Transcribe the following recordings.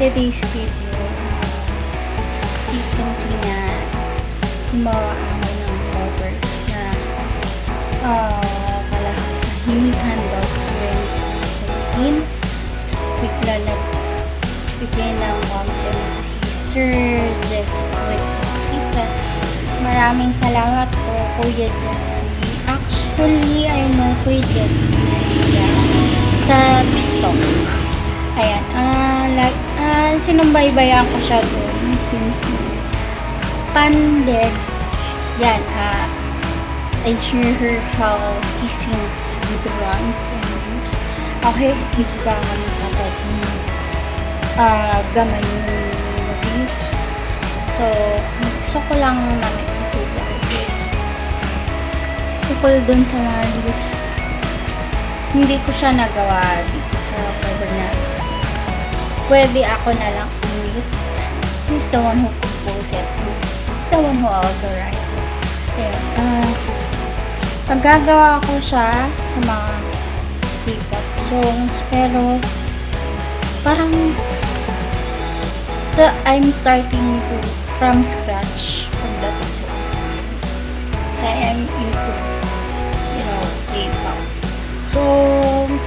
today's video, you can see na gumawa ako ng cover na kalahimihan daw 2017. Bigla nagbigay ng content si Sir Jeff Kita. Maraming salamat po, Kuya Jeff. Actually, I know Kuya Jeff sa TikTok. Ayan, sinubaybayan ko siya doon since pandemic. Yan, I hear her how he sings with runs and moves. Okay, hindi ba kami kapag gamay yung lyrics. So, gusto ko lang namin ituba. Tukol dun sa mga lyrics. Hindi ko siya nagawa dito sa cover na pwede ako na lang ulit. He's the one who composed it. He's the one who also write it. Ayun. Paggagawa ko siya sa mga K-pop songs, pero parang I'm starting to from scratch pagdating sa kasi I am into K-pop songs,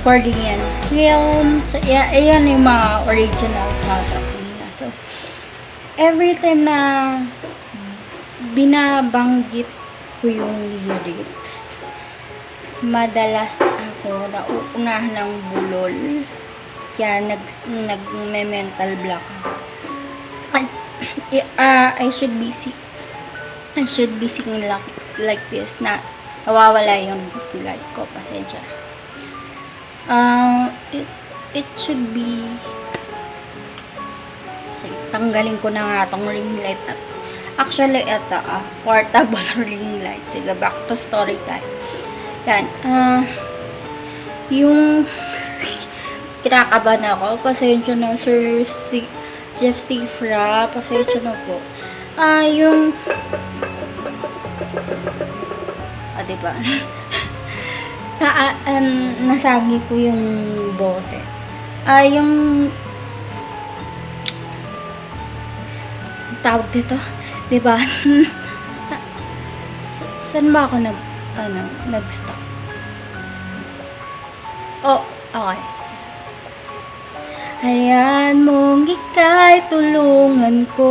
Korean films. Ayan yung mga original soundtrack nila. So, every time na binabanggit ko yung lyrics, madalas ako nauunahan ng bulol. Yan, nag-mental block. I should be singing like this na nawawala yung light ko. Pasensya. It should be, sige, tanggalin ko na nga tong ring light. Actually, ito portable ring light. Sige, back to story time. Yan, yung kinakabahan ako, pasensya na Sir Jeff Cifra, pasensya na po. Yung diba? Nasagi ko yung bote. Yung tawag dito, diba? Saan ba ako nag-stop? Oh, okay. Hayaan mong ika'y tulungan ko,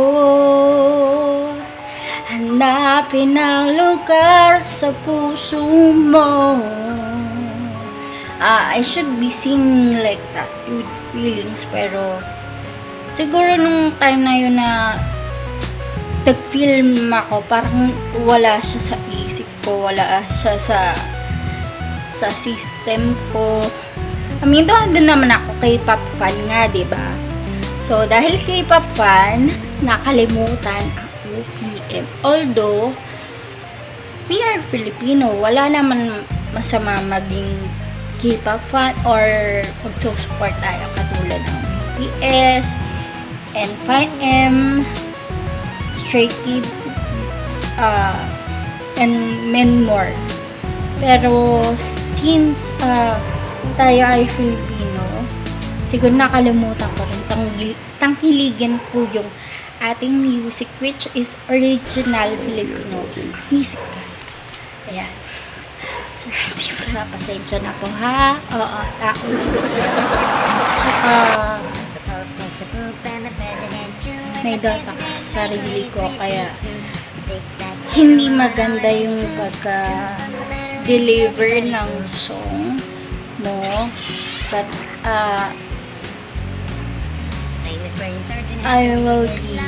hanapin ang lugar sa puso mo. I should be singing like that with feelings, pero siguro nung time na yun na nag-film ako, parang wala siya sa isip ko, wala siya sa system ko. I mean, doon naman ako K-pop fan nga, diba? So, dahil K-pop fan, nakalimutan ang OPM. Although, we are Filipino, wala naman masama maging K-pop fan or mag-support tayo katulad ng BTS, N5M, Stray Kids, and many more. Pero, since tayo ay Filipino, siguro nakalimutan ko rin tangkiligan ko yung ating music, which is original Filipino music. Ayan. Sir Cifra, pasensya na po ha. Oo, tao. Tsaka may data sa sarili ko, kaya hindi maganda yung pagka-deliver ng song, no? But I will be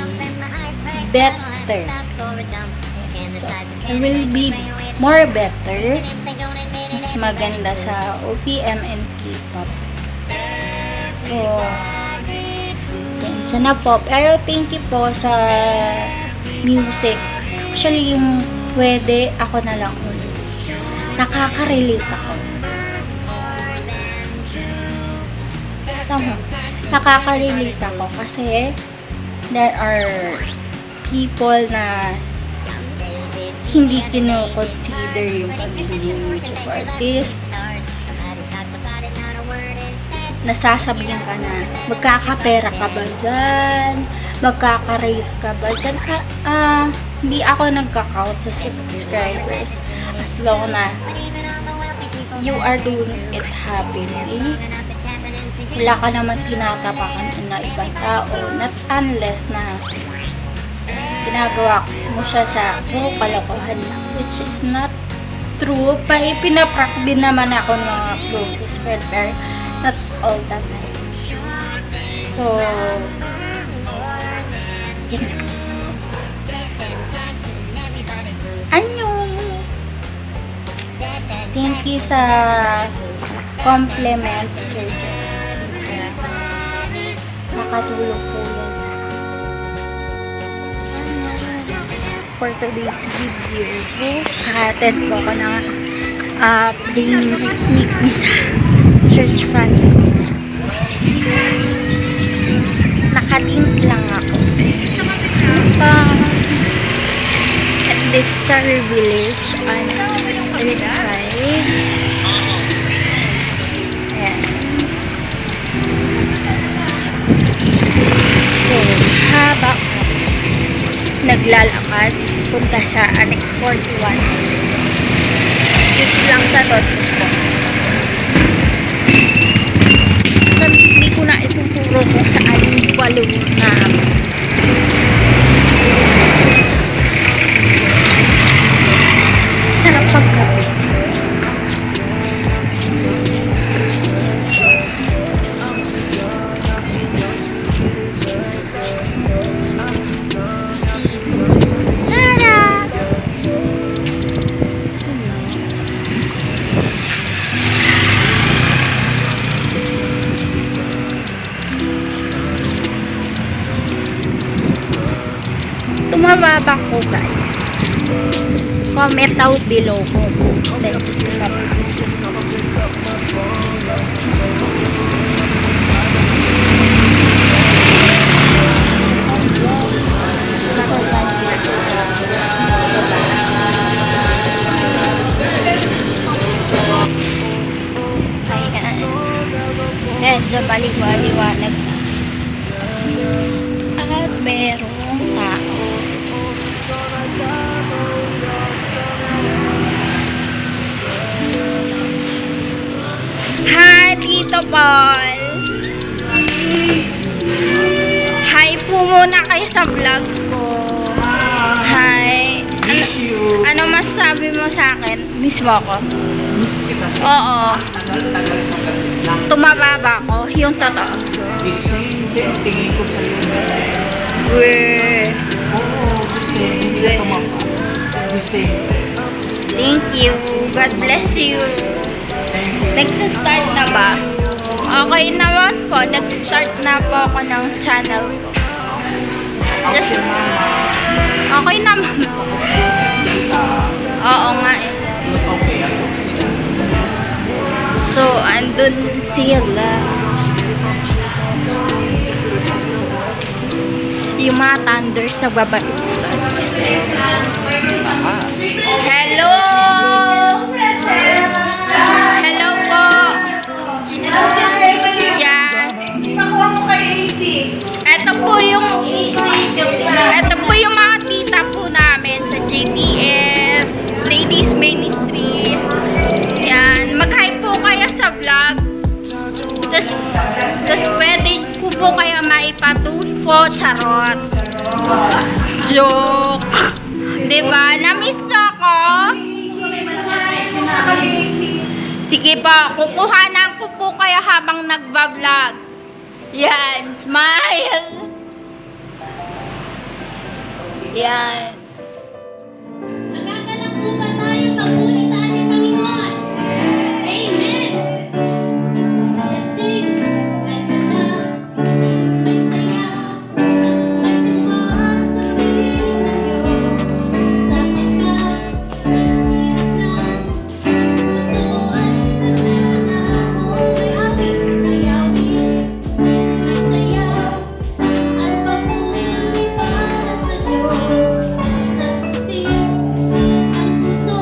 better. So, I will be more better. Mas maganda sa OPM and K-pop. So, yan na po. Pero thank you po sa music. Actually, yung pwede ako na lang ulit. Nakaka-relate ako. Nakaka-relate ako kasi there are people na hindi kino-consider yung pagiging YouTube artist. nasasabihan ka na, magkakapera ka ba dyan? Magkaka-raise ka ba dyan? Hindi ako nagka-count sa subscribers. As long na you are doing it happily. Wala ka naman tinatapakan na ibang tao. Not unless na ginagawa mo siya sa puro kalokohan lang, which is not true. Pinaprak din naman ako ng mga closest friend, pero not all the time. So, yun. Annyeong! Thank you sa compliment, Sir Jeff. Nakatulong po yan. For today's video, kahatid po ako ng playing picnic sa church family. Nakatint lang ako. At this Star Village on Electric. Ayan. So, habang naglalakad punta sa Annex 41. Dito lang sa Totos ko. Hindi ko na ituturo kung saan yung balon na sarap pagkape. Tumababa ko guys. Comment out below kung medyo baliwanag na. At merong tao. Hi, Tito Paul. Hi po muna kayo sa vlog ko. Hi. Ano masasabi mo sa akin? Miss mo ako? Oo. Tumababa ko. Yung totoo. Tingin ko sa iyo. Weh. Thank you. God bless you. Nag-start na ba? Okay naman po. Nag-start na po ako ng channel ko. Just, okay naman po. Oo nga eh. So, andun sila. Yung mga thunders sa babait. Hello! Hello po! Yan. Ito po yung mga tita po namin sa JTF Ladies Ministry. Yan. Mag-hi po kayo sa vlog. Tapos pwede ko po kayo maipatulpo. Charot. Joke. Diba? Na-miss nyo ako? Sige po. Kukuhanan ko po kayo habang nagbablog. Yan. Smile. Yan. Nagagalak po ba tayo pagmuli sa ating Panginoon? Amen! Let's sing. May gala, may saya, may tuwa sa piling ng Diyos. Sapagkat hirap ng puso ay nagnanako. May awit, may saya, at papuri para sa Diyos. Sa puti, ang puso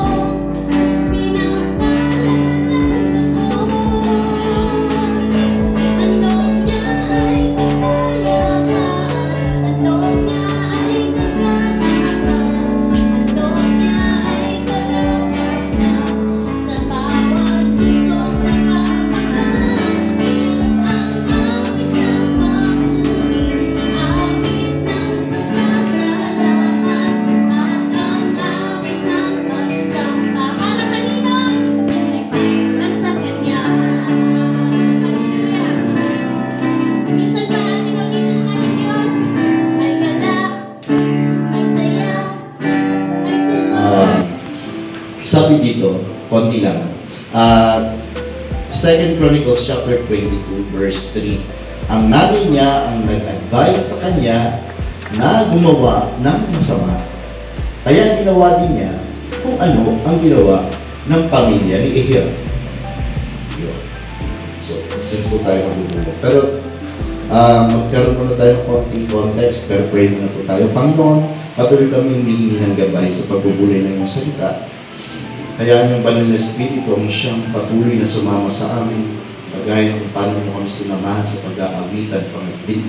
2 Chronicles chapter 22 verse 3. Ang nanay niya ang nag-advise sa kanya na gumawa ng masama. Kaya ginawa din niya kung ano ang ginawa ng pamilya ni Ehud. Yun. So, dyan po tayo magbubulong. Pero, magkaroon muna tayo ng konting context, pero pray muna po tayo. Panginoon, patuloy kami humihingi ng gabay sa pagbubulay ng iyong salita. Kaya ang banal na Espiritu ang siyang patuloy na sumama sa amin, kagaya ng paano mo kami sinamahan sa pag-aawitan,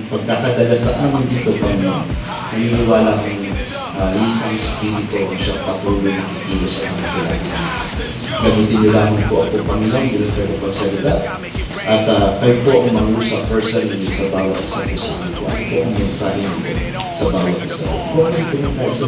pagkakadala sa amin dito, Panginoon. Naniniwala kami isang Espiritu ang siyang patuloy na kikilos sa aming kailangan. Gamitin niyo lamang po ako, Panginoon, bilang sa ito pagsalita. At kayo po ang mangusap personally sa bawat isa po sa amin. Ako po ang mensahe sa bawat isa. Kung ano ito ng kaisa